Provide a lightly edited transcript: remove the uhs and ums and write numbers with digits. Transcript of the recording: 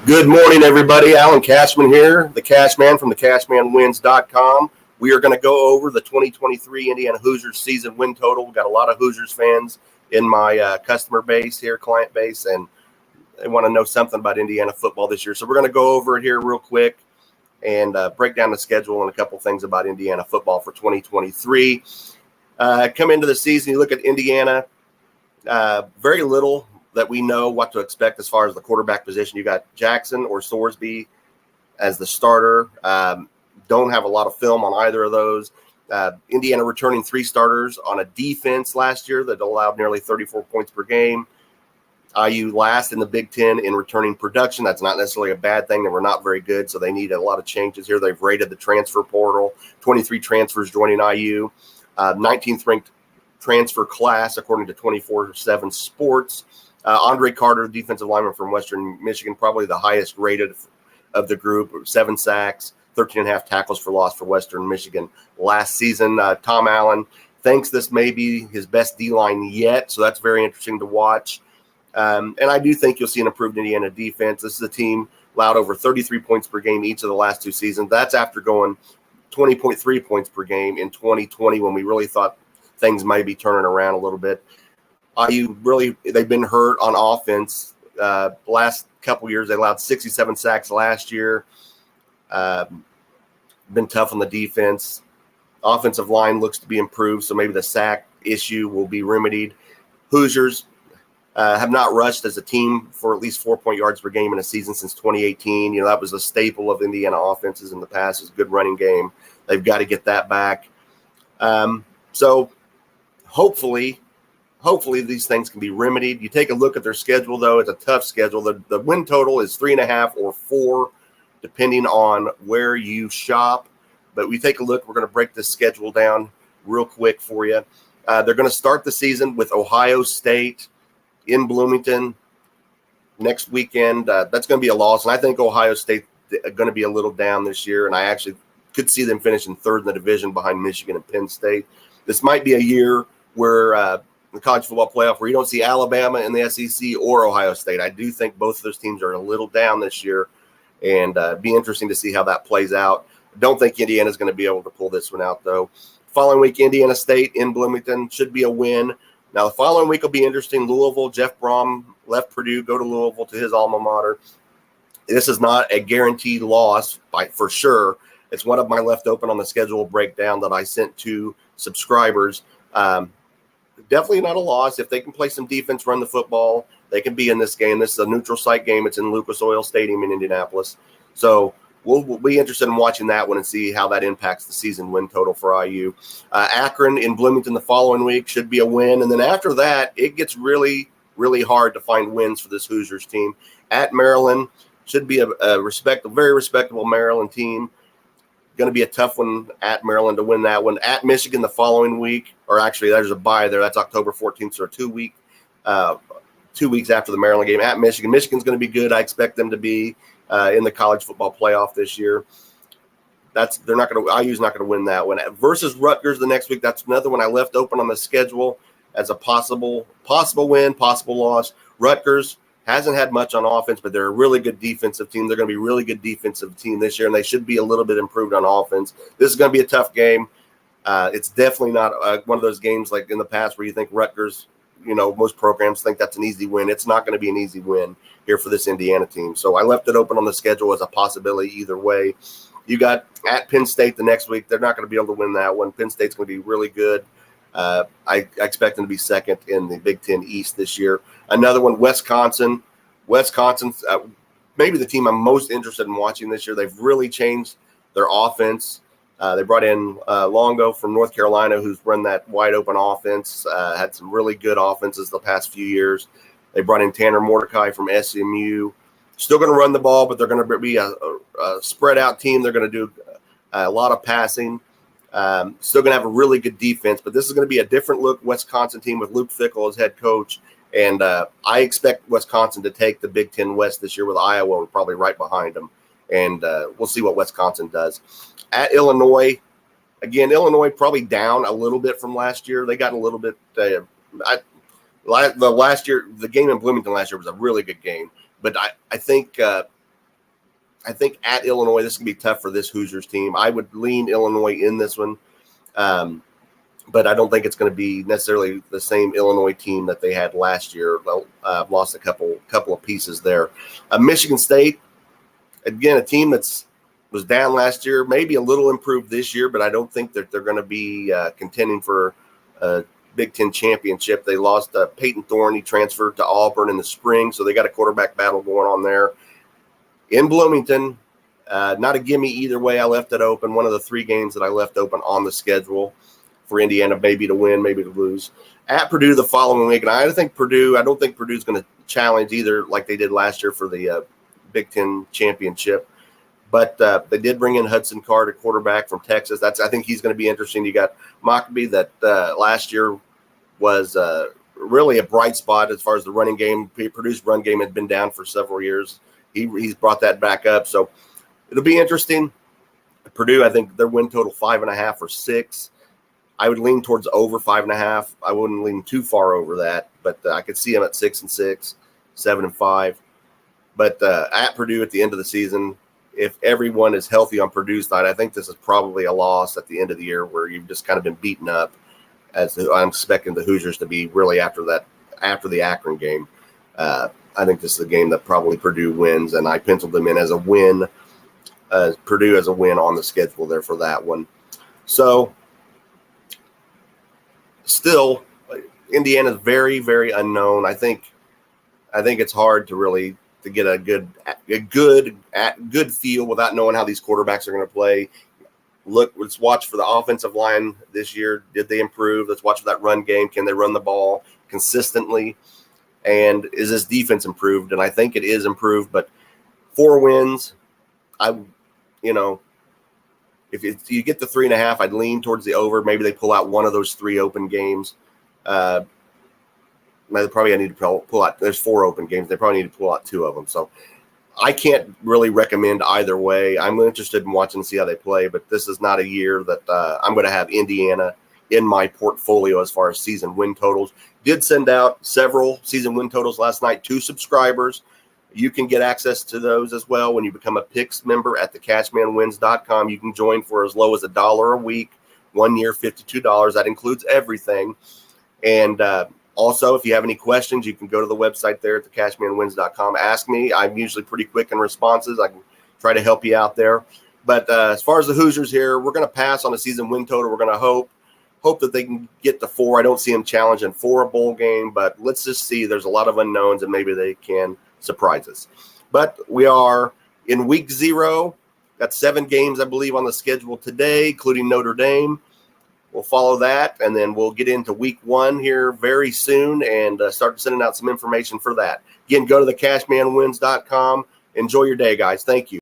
Good morning, everybody. Alan Cashman here, the Cashman from TheCashmanwins.com. We are going to go over the 2023 Indiana Hoosiers season win total. We've got a lot of Hoosiers fans in my customer base here, client base, and they want to know something about Indiana football this year. So we're going to go over it here real quick and break down the schedule and a couple things about Indiana football for 2023. Come into the season, you look at Indiana, very little that we know what to expect as far as the quarterback position. You got Jackson or Sorsby as the starter. Don't have a lot of film on either of those. Indiana returning 3 starters on a defense last year that allowed nearly 34 points per game. IU last in the Big Ten in returning production. That's not necessarily a bad thing. They were not very good, so they need a lot of changes here. They've rated the transfer portal, 23 transfers joining IU, 19th ranked transfer class according to 24/7 Sports. Andre Carter, defensive lineman from Western Michigan, probably the highest rated of the group, 7 sacks, 13.5 tackles for loss for Western Michigan last season. Tom Allen thinks this may be his best D-line yet, so that's very interesting to watch. And I do think you'll see an improved Indiana defense. This is a team allowed over 33 points per game each of the last 2 seasons. That's after going 20.3 points per game in 2020 when we really thought things might be turning around a little bit. They've been hurt on offense. Last couple years, they allowed 67 sacks last year. Been tough on the defense. Offensive line looks to be improved, so maybe the sack issue will be remedied. Hoosiers have not rushed as a team for at least 4 yards per game in a season since 2018. You know, that was a staple of Indiana offenses in the past, is a good running game. They've got to get that back. So hopefully these things can be remedied. You take a look at their schedule, though. It's a tough schedule. The win total is 3.5 or 4, depending on where you shop. But we take a look. We're going to break this schedule down real quick for you. They're going to start the season with Ohio State in Bloomington next weekend. That's going to be a loss, and I think Ohio State are going to be a little down this year, and I actually could see them finishing 3rd in the division behind Michigan and Penn State. This might be a year where the college football playoff where you don't see Alabama in the SEC or Ohio State. I do think both of those teams are a little down this year, and be interesting to see how that plays out. Don't think Indiana's going to be able to pull this one out, though. Following week, Indiana State in Bloomington should be a win. Now, the following week will be interesting. Louisville, Jeff Brom left Purdue, go to Louisville to his alma mater. This is not a guaranteed loss for sure. It's one of my left open on the schedule breakdown that I sent to subscribers. Definitely not a loss. If they can play some defense, run the football, they can be in this game. This is a neutral site game. It's in Lucas Oil Stadium in Indianapolis. So we'll be interested in watching that one and see how that impacts the season win total for IU. Akron in Bloomington the following week should be a win. And then after that, it gets really, really hard to find wins for this Hoosiers team. At Maryland should be a very respectable Maryland team. Going to be a tough one at Maryland to win that one. At Michigan the following week, or actually there's a bye there. That's October 14th, so 2 weeks after the Maryland game. At Michigan, Michigan's going to be good. I expect them to be in the college football playoff this year. IU's not going to win that one. Versus Rutgers the next week. That's another one I left open on the schedule as a possible win, possible loss. Rutgers hasn't had much on offense, but they're a really good defensive team. They're going to be a really good defensive team this year, and they should be a little bit improved on offense. This is going to be a tough game. It's definitely not one of those games like in the past where you think Rutgers, most programs think that's an easy win. It's not going to be an easy win here for this Indiana team. So I left it open on the schedule as a possibility either way. You got at Penn State the next week. They're not going to be able to win that one. Penn State's going to be really good. I expect them to be second in the Big Ten East this year. Another one, Wisconsin. Wisconsin's maybe the team I'm most interested in watching this year. They've really changed their offense. They brought in Longo from North Carolina, who's run that wide open offense, had some really good offenses the past few years. They brought in Tanner Mordecai from SMU. Still going to run the ball, but they're going to be a spread out team. They're going to do a lot of passing. Still going to have a really good defense, but this is going to be a different look Wisconsin team with Luke Fickell as head coach. And I expect Wisconsin to take the Big Ten West this year with Iowa probably right behind them. And we'll see what Wisconsin does. At Illinois, again, Illinois probably down a little bit from last year. They got a little bit last year, the game in Bloomington last year was a really good game. But I think I think at Illinois, this can be tough for this Hoosiers team. I would lean Illinois in this one, but I don't think it's going to be necessarily the same Illinois team that they had last year. Lost a couple of pieces there. Michigan State, again, a team was down last year, maybe a little improved this year, but I don't think that they're going to be contending for a Big Ten championship. They lost Peyton Thorne. He transferred to Auburn in the spring, so they got a quarterback battle going on there. In Bloomington, not a gimme either way. I left it open. One of the 3 games that I left open on the schedule for Indiana, maybe to win, maybe to lose. At Purdue the following week, and I don't think Purdue's going to challenge either like they did last year for the Big Ten championship. But they did bring in Hudson Card, a quarterback from Texas. I think he's going to be interesting. You got Mockbee that last year was really a bright spot as far as the running game. Purdue's run game had been down for several years. He's brought that back up. So it'll be interesting. Purdue, I think their win total 5.5 or 6. I would lean towards over 5.5. I wouldn't lean too far over that, but I could see them at 6-6, 7-5. But at Purdue at the end of the season, if everyone is healthy on Purdue's side, I think this is probably a loss at the end of the year where you've just kind of been beaten up. I'm expecting the Hoosiers to be really after the Akron game. I think this is a game that probably Purdue wins, and I penciled them in as a win. Purdue as a win on the schedule there for that one. So still, Indiana's very, very unknown. I think it's hard to get a good feel without knowing how these quarterbacks are going to play. Let's watch for the offensive line this year. Did they improve? Let's watch for that run game. Can they run the ball consistently? And is this defense improved? And I think it is improved, but 4 wins, if you get the 3.5, I'd lean towards the over. Maybe they pull out one of those 3 open games. They probably need to pull out. There's 4 open games. They probably need to pull out 2 of them. So I can't really recommend either way. I'm interested in watching to see how they play, but this is not a year that I'm going to have Indiana in my portfolio as far as season win totals. Did send out several season win totals last night to subscribers. You can get access to those as well when you become a Picks member at TheCashmanwins.com. You can join for as low as $1 a week, 1 year, $52. That includes everything. And also, if you have any questions, you can go to the website there at TheCashmanwins.com. Ask me. I'm usually pretty quick in responses. I can try to help you out there. But as far as the Hoosiers here, we're going to pass on a season win total. We're going to hope that they can get to 4. I don't see them challenging for a bowl game, but let's just see. There's a lot of unknowns, and maybe they can surprise us. But we are in week 0. Got 7 games, I believe, on the schedule today, including Notre Dame. We'll follow that, and then we'll get into week 1 here very soon and start sending out some information for that. Again, go to thecashmanwins.com. Enjoy your day, guys. Thank you.